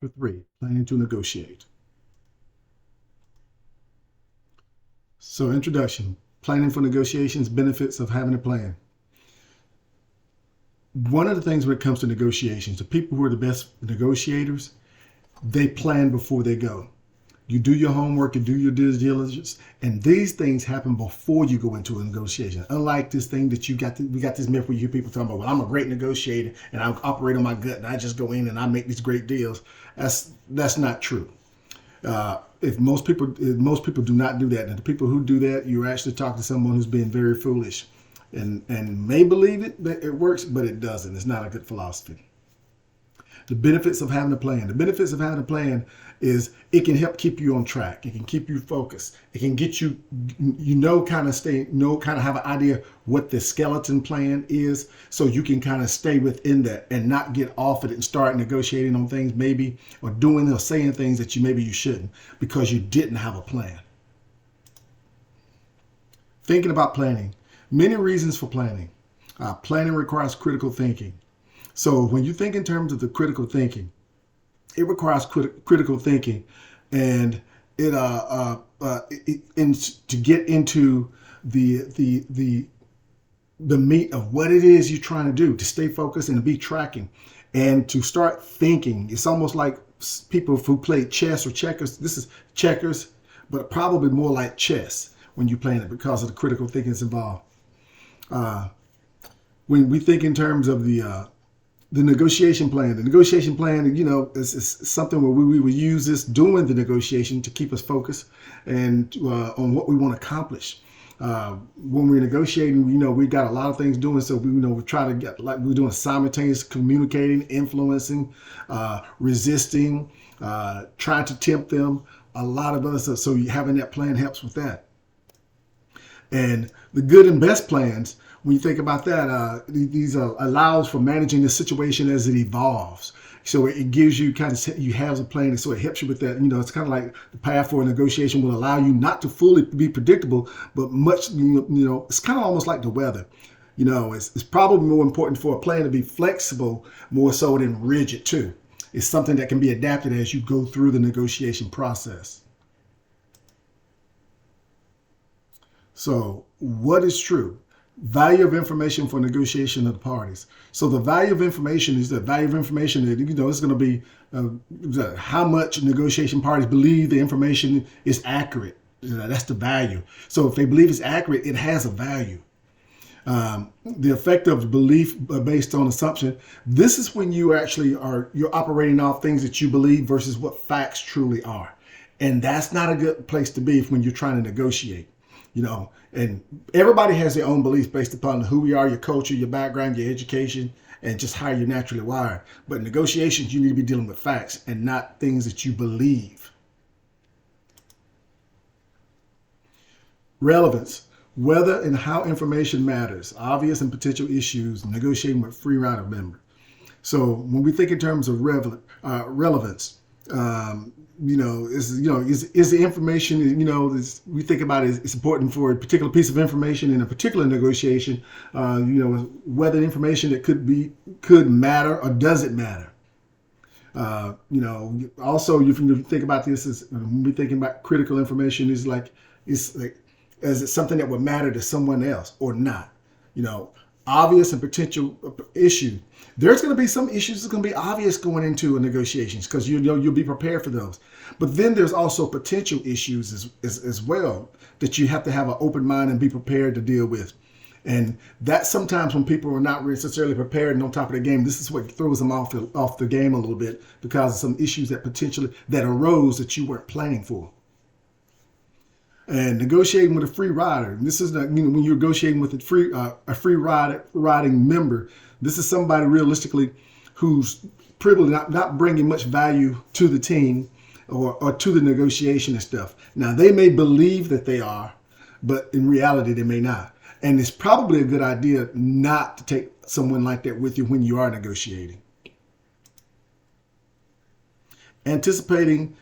Chapter 3, Planning to Negotiate. So, introduction, planning for negotiations, benefits of having a plan. One of the things when it comes to negotiations, the people who are the best negotiators, they plan before they go. You do your homework, you do your due diligence, and these things happen before you go into a negotiation. Unlike this thing that we got this myth where you hear people talking about, well, I'm a great negotiator and I operate on my gut and I just go in and I make these great deals. That's not true. If most people do not do that, and the people who do that, you're actually talking to someone who's being very foolish, and may believe it that it works, but it doesn't. It's not a good philosophy. The benefits of having a plan. The benefits of having a plan is it can help keep you on track. It can keep you focused. It can get you, kind of have an idea what the skeleton plan is, so you can kind of stay within that and not get off it and start negotiating on things maybe, or doing or saying things that you shouldn't because you didn't have a plan. Thinking about planning. Many reasons for planning. Planning requires critical thinking. So when you think in terms of the critical thinking, it requires critical thinking, and to get into the meat of what it is you're trying to do, to stay focused and to be tracking, and to start thinking. It's almost like people who play chess or checkers. This is checkers, but probably more like chess when you're playing it because of the critical thinking that's involved. When we think in terms of the negotiation plan. The negotiation plan, is something where we would use this during the negotiation to keep us focused and on what we want to accomplish. When we're negotiating, we've got a lot of things doing. So we try to get, like we're doing, simultaneous communicating, influencing, resisting, trying to tempt them, a lot of other stuff. So having that plan helps with that. And the good and best plans, when you think about that, these allows for managing the situation as it evolves. So it gives you you have a plan, and so it helps you with that. It's kind of like the path for a negotiation will allow you not to fully be predictable, but much, it's kind of almost like the weather. It's probably more important for a plan to be flexible more so than rigid too. It's something that can be adapted as you go through the negotiation process. So what is true? Value of information for negotiation of the parties. So the value of information is the value of information that, it's going to be how much negotiation parties believe the information is accurate. That's the value. So if they believe it's accurate, it has a value. The effect of belief based on assumption. This is when you're operating off things that you believe versus what facts truly are. And that's not a good place to be when you're trying to negotiate. And everybody has their own beliefs based upon who we are, your culture, your background, your education, and just how you're naturally wired. But in negotiations, you need to be dealing with facts and not things that you believe. Relevance. Whether and how information matters. Obvious and potential issues. Negotiating with free rider member. So when we think in terms of relevance, is the information, we think about it, it's important for a particular piece of information in a particular negotiation, whether the information that could matter or does it matter. Also, if you think about this, when we're thinking about critical information, is it something that would matter to someone else or not? Obvious and potential issue. There's going to be some issues that's going to be obvious going into a negotiations because you'll be prepared for those. But then there's also potential issues as well that you have to have an open mind and be prepared to deal with. And that's sometimes when people are not necessarily prepared and on top of the game, this is what throws them off the game a little bit because of some issues that arose that you weren't planning for. And negotiating with a free rider. This is when you're negotiating with a free riding member. This is somebody realistically who's probably not bringing much value to the team or to the negotiation and stuff. Now they may believe that they are, but in reality they may not. And it's probably a good idea not to take someone like that with you when you are negotiating. Anticipating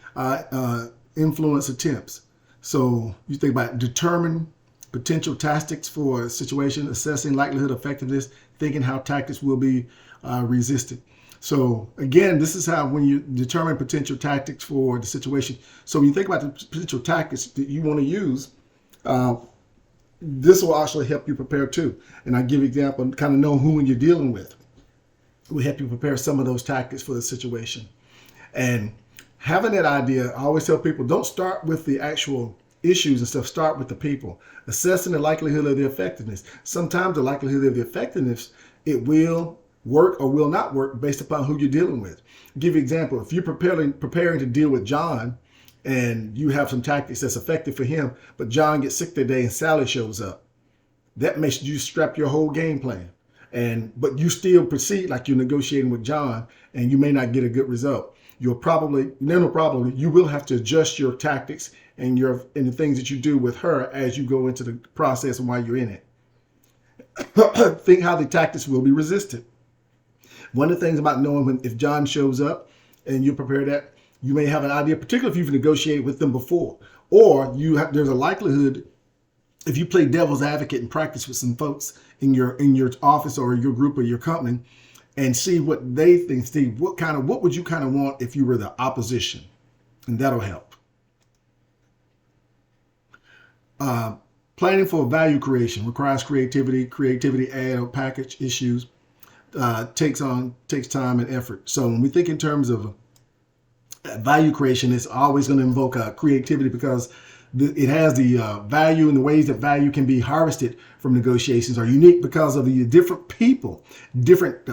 influence attempts. So you think about determine potential tactics for a situation, assessing likelihood, effectiveness, thinking how tactics will be resisted. So again, this is how when you determine potential tactics for the situation. So when you think about the potential tactics that you want to use, uh, this will actually help you prepare too. And I give you an example and kind of know who you're dealing with. It will help you prepare some of those tactics for the situation. And having that idea, I always tell people, don't start with the actual issues and stuff. Start with the people. Assessing the likelihood of the effectiveness. Sometimes the likelihood of the effectiveness, it will work or will not work based upon who you're dealing with. I'll give you an example. If you're preparing to deal with John and you have some tactics that's effective for him, but John gets sick that day and Sally shows up, that makes you scrap your whole game plan. But you still proceed like you're negotiating with John, and you may not get a good result. You will have to adjust your tactics and the things that you do with her as you go into the process and while you're in it. Think how the tactics will be resisted. One of the things about knowing if John shows up and you prepare that, you may have an idea, particularly if you've negotiated with them before, or there's a likelihood if you play devil's advocate and practice with some folks in your office or your group or your company and see what they think, Steve, what would you kind of want if you were the opposition? And that'll help. Planning for value creation requires creativity. Creativity add or package issues takes time and effort. So when we think in terms of value creation, it's always going to invoke creativity because it has the value, and the ways that value can be harvested from negotiations are unique because of the different people, different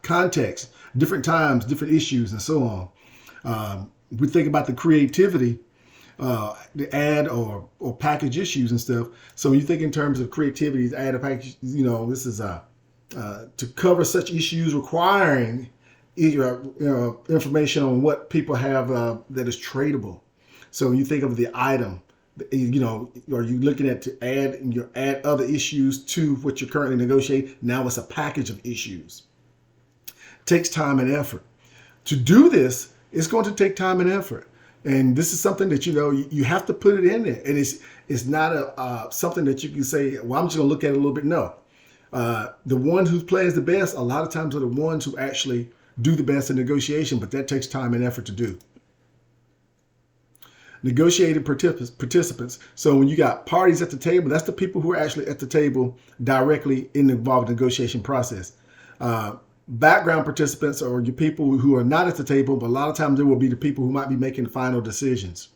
contexts, different times, different issues, and so on. We think about the creativity, the add or package issues and stuff. So when you think in terms of creativity, add or package, this is to cover such issues requiring information on what people have that is tradable. So when you think of the item, are you looking at to add other issues to what you're currently negotiating? Now it's a package of issues. Takes time and effort. To do this, it's going to take time and effort. And this is something that, you have to put it in there. And it's not something that you can say, well, I'm just going to look at it a little bit. No. The one who plays the best, a lot of times are the ones who actually do the best in negotiation, but that takes time and effort to do. Negotiated participants. So when you got parties at the table, that's the people who are actually at the table directly involved in the negotiation process. Background participants are your people who are not at the table, but a lot of times they will be the people who might be making the final decisions.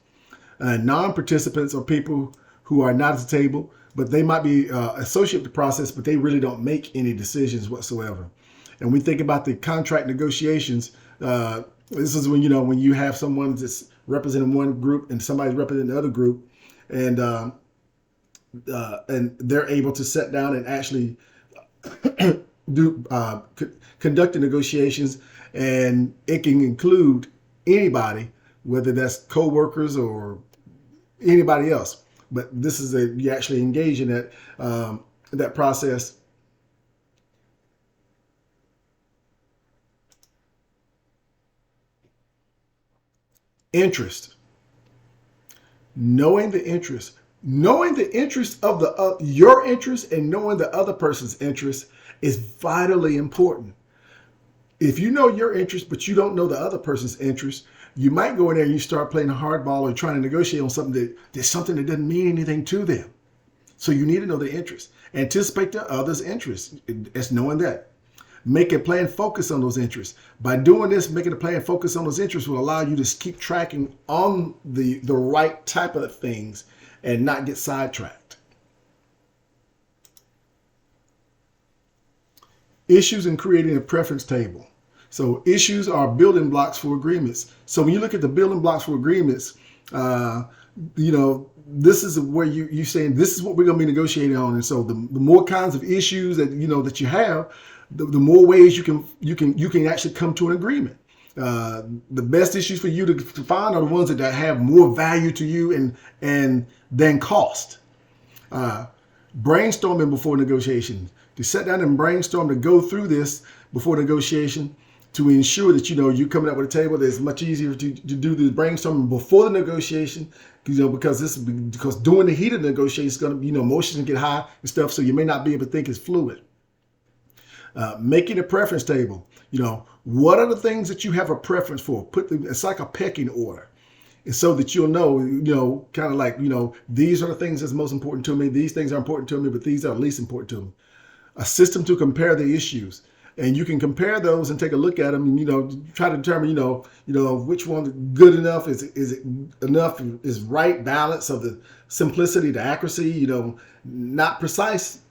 Non-participants are people who are not at the table, but they might be associated with the process, but they really don't make any decisions whatsoever. And we think about the contract negotiations. This is when you have someone that's representing one group and somebody's representing the other group, and they're able to sit down and actually conduct the negotiations, and it can include anybody, whether that's co-workers or anybody else. But this is you actually engage in that process. Interest. Knowing the interest of your interest and knowing the other person's interest is vitally important. If you know your interest, but you don't know the other person's interest, you might go in there and you start playing hardball or trying to negotiate on something that doesn't mean anything to them. So you need to know the interest. Anticipate the other's interest. It's knowing that. Make a plan focus on those interests. By doing this, making a plan focus on those interests will allow you to keep tracking on the right type of things and not get sidetracked. Issues in creating a preference table. So issues are building blocks for agreements. So when you look at the building blocks for agreements, this is where you're saying this is what we're going to be negotiating on. And so the more kinds of issues that you have, the more ways you can actually come to an agreement. The best issues for you to find are the ones that have more value to you and than cost. Brainstorming before negotiation. To sit down and brainstorm, to go through this before negotiation, to ensure that you're coming up with a table that's much easier to do the brainstorming before the negotiation, because during the heat of the negotiation, it's going to emotions can get high and stuff, so you may not be able to think as fluid. Making a preference table. What are the things that you have a preference for? It's like a pecking order. And so that you'll know, kind of like, these are the things that's most important to me. These things are important to me, but these are least important to me. A system to compare the issues. And you can compare those and take a look at them and, try to determine, which one is good enough, is it enough, is right balance of the simplicity, the accuracy, not precise,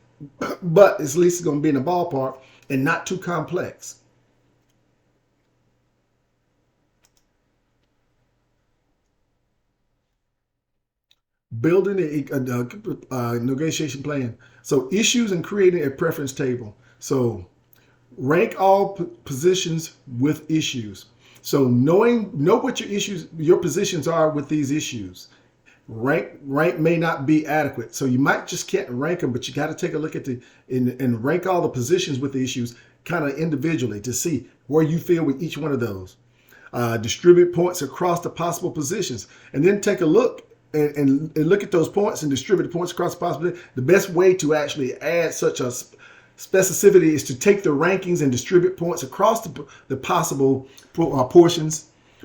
but at least it's going to be in the ballpark and not too complex. Building a negotiation plan. So issues and creating a preference table. So rank all positions with issues. So know what your positions are with these issues. Rank may not be adequate. So you might just can't rank them, but you got to take a look at and rank all the positions with the issues kind of individually to see where you feel with each one of those. Distribute points across the possible positions, and then take a look and look at those points and distribute the points across the possible. The best way to actually add such a specificity is to take the rankings and distribute points across the possible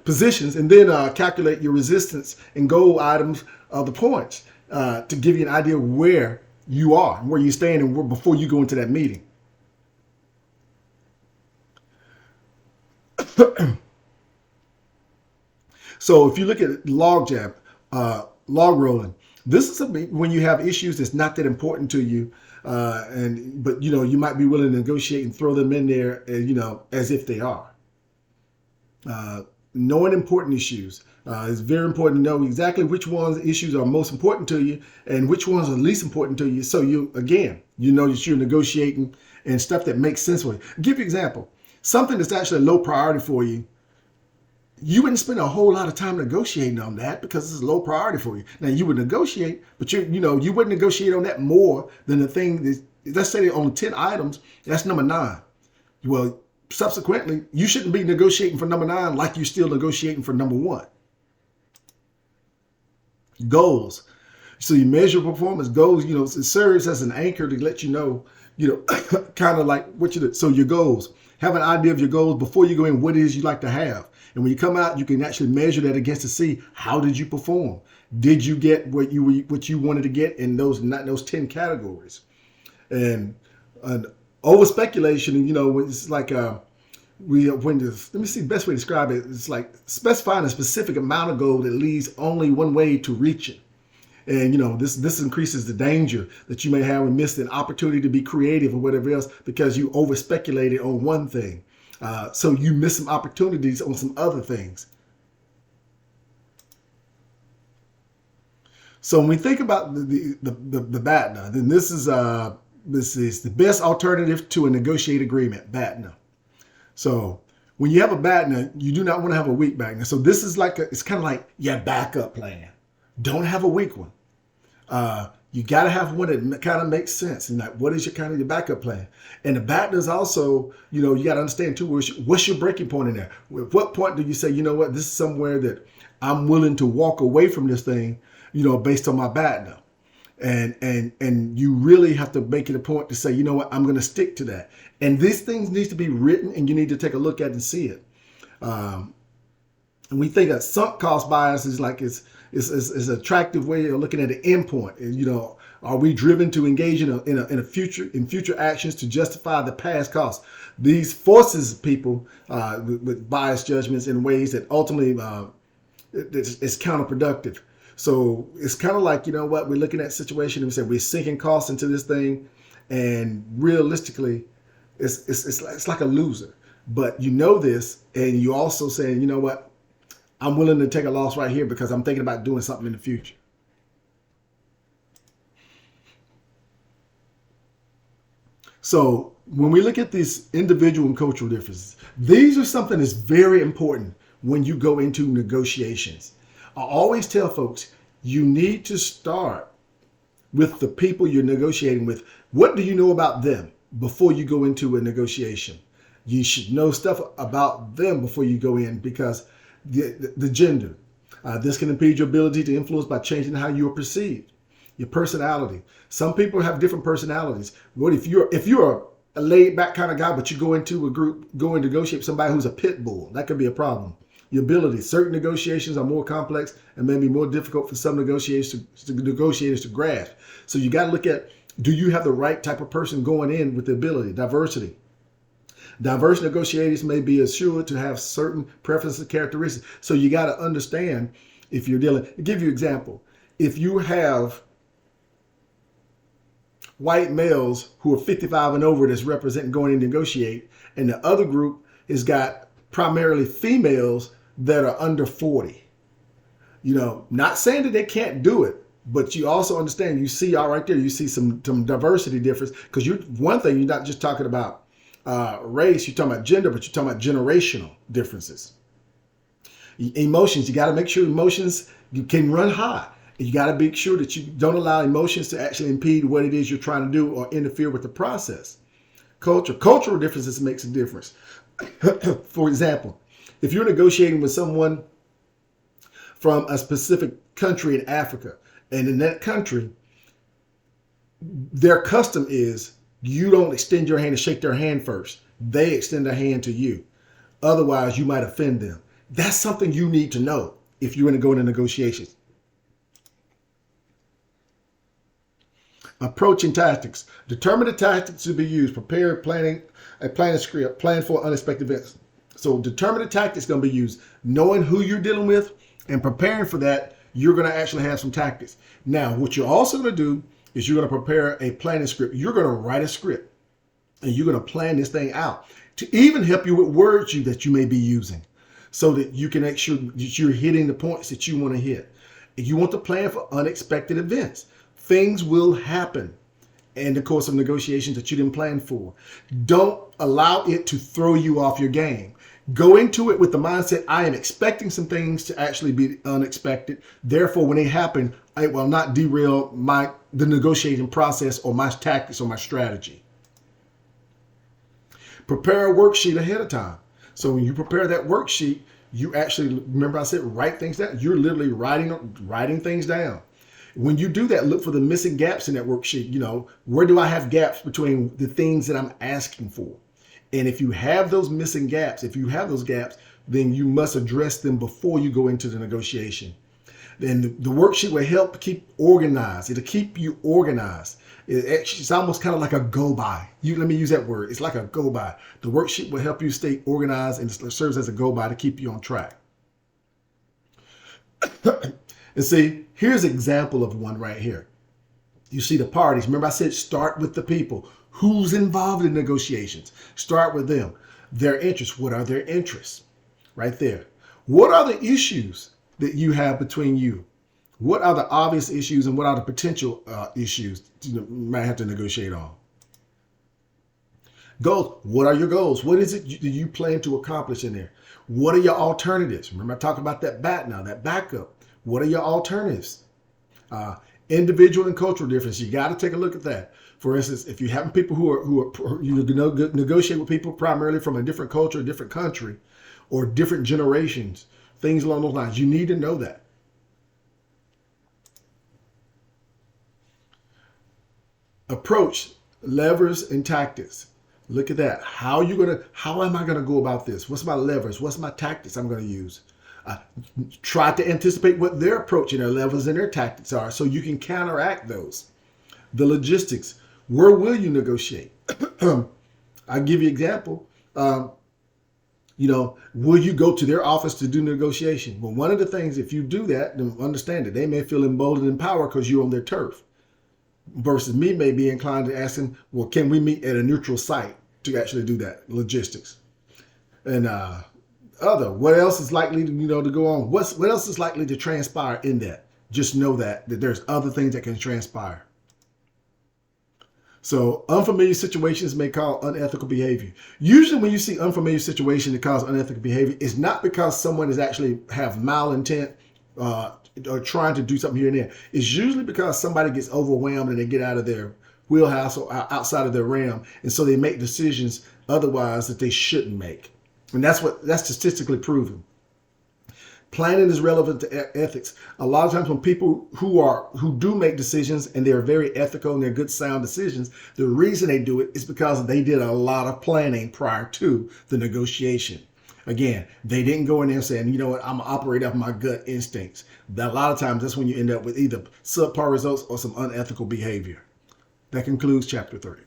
positions, and then calculate your resistance and goal items of the points to give you an idea where you are, where you stand, and before you go into that meeting. So if you look at log rolling, this is when you have issues that's not that important to you, but you might be willing to negotiate and throw them in there, as if they are. Knowing important issues. It's very important to know exactly which issues are most important to you and which ones are least important to you. So you know that you're negotiating and stuff that makes sense for you. I'll give you an example. Something that's actually a low priority for you. You wouldn't spend a whole lot of time negotiating on that because it's a low priority for you. Now you would negotiate, but you wouldn't negotiate on that more than the thing that, let's say on 10 items, that's number 9. Well, subsequently, you shouldn't be negotiating for number 9 like you're still negotiating for number 1. Goals. So you measure performance. Goals, it serves as an anchor to let you know, kind of like what you do. So your goals. Have an idea of your goals before you go in, what it is you like to have. And when you come out, you can actually measure that against to see how did you perform. Did you get what you wanted to get in those 10 categories? And over speculation, it's like let me see the best way to describe it. It's like specifying a specific amount of goal that leads only one way to reach it. And this increases the danger that you may have and miss an opportunity to be creative or whatever else because you over speculated on one thing. So you miss some opportunities on some other things. So when we think about the BATNA, then this is the best alternative to a negotiated agreement, BATNA. So when you have a BATNA, you do not want to have a weak BATNA. So this is it's kind of like your backup plan. Don't have a weak one. You got to have one that kind of makes sense. And what is your backup plan? And the BATNA is also, you got to understand too, what's your breaking point in there? At what point do you say, this is somewhere that I'm willing to walk away from this thing, based on my BATNA? And you really have to make it a point to say, I'm going to stick to that. And these things need to be written and you need to take a look at and see it. And we think that sunk cost bias is like, it's an attractive way of looking at the end point. Are we driven to engage in future actions to justify the past costs? These forces people with biased judgments in ways that ultimately it's counterproductive. So it's kind of like, we're looking at a situation and we say we're sinking costs into this thing, and realistically, it's like a loser. But this, and you also saying, I'm willing to take a loss right here because I'm thinking about doing something in the future. So when we look at these individual and cultural differences, these are something that's very important when you go into negotiations. I always tell folks, you need to start with the people you're negotiating with. What do you know about them before you go into a negotiation? You should know stuff about them before you go in, because the gender. This can impede your ability to influence by changing how you are perceived. Your personality. Some people have different personalities. What if you're a laid back kind of guy, but you go into a group, go and negotiate with somebody who's a pit bull. That could be a problem. Your ability. Certain negotiations are more complex and maybe more difficult for some negotiators to grasp. So you got to look at, do you have the right type of person going in with the ability? Diversity. Diverse negotiators may be assured to have certain preferences and characteristics. So you got to understand if you're dealing. I'll give you an example. If you have white males who are 55 and over that's representing going in to negotiate, and the other group has got primarily females that are under 40. You know, not saying that they can't do it, but you also understand, you see all right there, you see some diversity difference, because one thing, you're not just talking about race, you're talking about gender, but you're talking about generational differences. Emotions, you got to make sure emotions you can run high. You got to be sure that you don't allow emotions to actually impede what it is you're trying to do or interfere with the process. Cultural differences makes a difference. For example, if you're negotiating with someone from a specific country in Africa, and in that country, their custom is you don't extend your hand and shake their hand first. They extend their hand to you. Otherwise, you might offend them. That's something you need to know if you're going to go into negotiations. Approach and tactics. Determine the tactics to be used. Prepare a planning script. Plan for unexpected events. So determine the tactics going to be used. Knowing who you're dealing with and preparing for that, you're going to actually have some tactics. Now, what you're also going to do is you're going to prepare a planning script. You're going to write a script and you're going to plan this thing out to even help you with words that you may be using so that you can make sure that you're hitting the points that you want to hit. And you want to plan for unexpected events. Things will happen in the course of negotiations that you didn't plan for. Don't allow it to throw you off your game. Go into it with the mindset, I am expecting some things to actually be unexpected. Therefore, when they happen, it will not derail the negotiating process or my tactics or my strategy. Prepare a worksheet ahead of time. So when you prepare that worksheet, you actually, remember I said write things down. You're literally writing things down. When you do that, look for the missing gaps in that worksheet. You know, where do I have gaps between the things that I'm asking for? And if you have those missing gaps, then you must address them before you go into the negotiation. Then the worksheet will help keep organized. It'll keep you organized. It's almost kind of like a go-by. Let me use that word. It's like a go-by. The worksheet will help you stay organized and it serves as a go-by to keep you on track. And see, here's an example of one right here. You see the parties. Remember I said start with the people. Who's involved in negotiations? Start with them. Their interests. What are their interests? Right there. What are the issues that you have between you? What are the obvious issues and what are the potential issues you might have to negotiate on? Goals. What are your goals? What is it that you plan to accomplish in there? What are your alternatives? Remember I talked about that backup. What are your alternatives? Individual and cultural difference. You got to take a look at that. For instance, if you have people you negotiate with people primarily from a different culture, a different country, or different generations, things along those lines, you need to know that. Approach, levers, and tactics. Look at that. How am I gonna go about this? What's my levers? What's my tactics I'm gonna use? Try to anticipate what their approach and their levels and their tactics are so you can counteract those. The logistics. Where will you negotiate? I'll give you an example. Will you go to their office to do negotiation? Well, one of the things, if you do that, then understand that they may feel emboldened in power because you're on their turf. Versus me may be inclined to ask them, well, can we meet at a neutral site to actually do that? Logistics. And what else is likely to go on? What else is likely to transpire in that? Just know that there's other things that can transpire. So unfamiliar situations may cause unethical behavior. Usually when you see unfamiliar situations that cause unethical behavior, it's not because someone is actually have malintent or trying to do something here and there. It's usually because somebody gets overwhelmed and they get out of their wheelhouse or outside of their realm. And so they make decisions otherwise that they shouldn't make. And that's statistically proven. Planning is relevant to ethics. A lot of times when people who do make decisions and they're very ethical and they're good sound decisions, the reason they do it is because they did a lot of planning prior to the negotiation. Again, they didn't go in there saying, you know what, I'm going to operate off my gut instincts. But a lot of times that's when you end up with either subpar results or some unethical behavior. That concludes chapter 30.